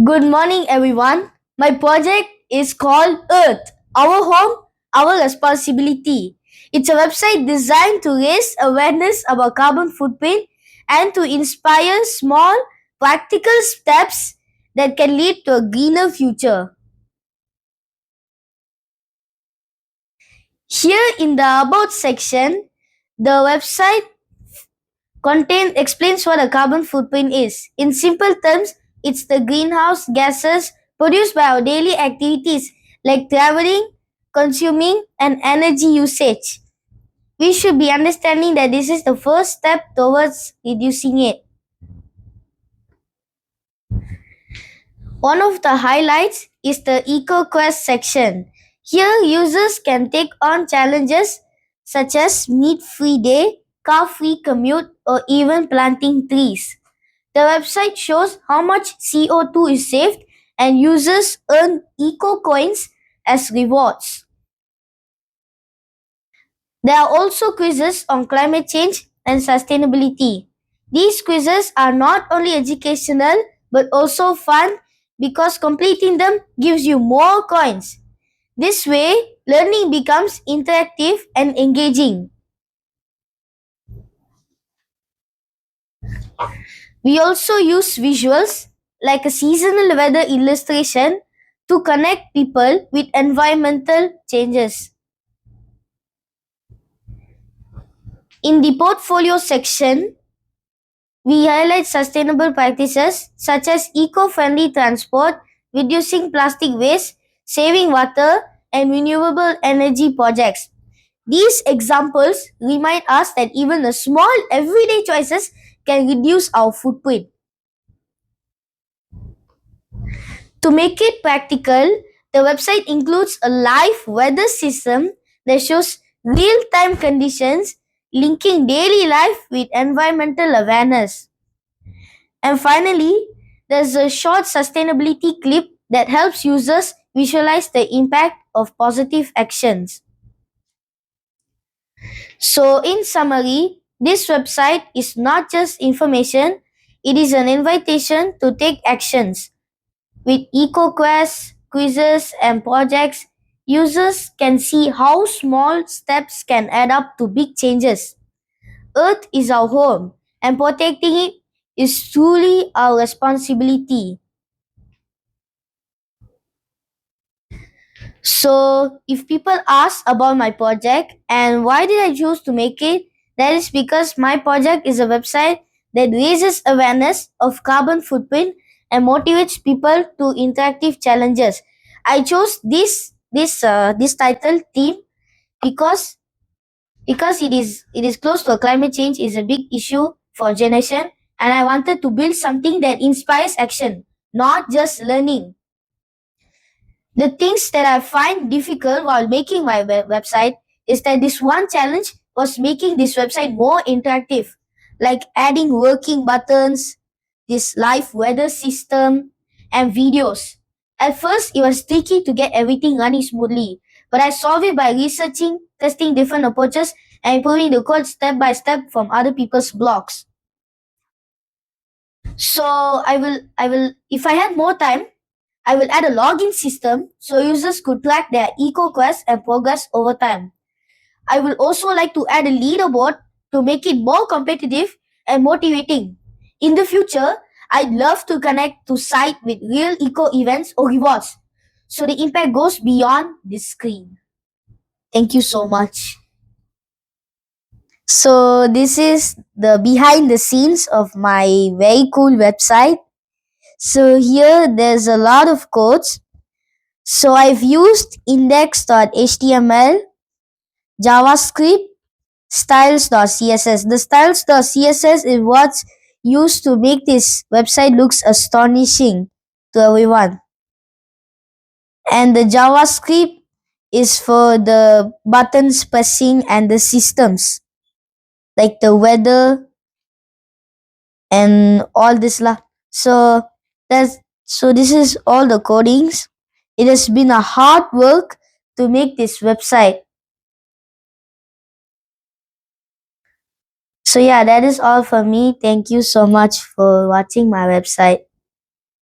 Good morning, everyone. My project is called Earth, Our Home, Our Responsibility. It's a website designed to raise awareness about carbon footprint and to inspire small, practical steps that can lead to a greener future. Here in the About section, the website explains what a carbon footprint is. In simple terms, it's the greenhouse gases produced by our daily activities like traveling, consuming, and energy usage. We should be understanding that this is the first step towards reducing it. One of the highlights is the EcoQuest section. Here, users can take on challenges such as meat-free day, car-free commute, or even planting trees. The website shows how much CO2 is saved and users earn eco coins as rewards. There are also quizzes on climate change and sustainability. These quizzes are not only educational but also fun because completing them gives you more coins. This way, learning becomes interactive and engaging. We also use visuals like a seasonal weather illustration to connect people with environmental changes. In the portfolio section, we highlight sustainable practices such as eco-friendly transport, reducing plastic waste, saving water, and renewable energy projects. These examples remind us that even the small everyday choices can reduce our footprint. To make it practical, the website includes a live weather system that shows real-time conditions, linking daily life with environmental awareness. And finally, there's a short sustainability clip that helps users visualize the impact of positive actions. So, in summary, this website is not just information, it is an invitation to take actions. With EcoQuest, quizzes, and projects, users can see how small steps can add up to big changes. Earth is our home, and protecting it is truly our responsibility. So, if people ask about my project and why did I choose to make it, that is because my project is a website that raises awareness of carbon footprint and motivates people to interactive challenges. I chose this title theme because it is close to climate change is a big issue for generation, and I wanted to build something that inspires action, not just learning. The things that I find difficult while making my website is that this one challenge was making this website more interactive, like adding working buttons, this live weather system, and videos. At first, it was tricky to get everything running smoothly, but I solved it by researching, testing different approaches, and improving the code step by step from other people's blogs. So if I had more time, I will add a login system so users could track their eco quest and progress over time. I will also like to add a leaderboard to make it more competitive and motivating. In the future, I'd love to connect to site with real eco events or rewards so the impact goes beyond the screen. Thank you so much. So this is the behind the scenes of my very cool website. So here there's a lot of codes. So I've used index.html, JavaScript, styles.css. The styles.css is what's used to make this website looks astonishing to everyone. And the JavaScript is for the buttons pressing and the systems, like the weather and all this lah. So this is all the codings. It has been a hard work to make this website. So yeah, that is all for me. Thank you so much for watching my website.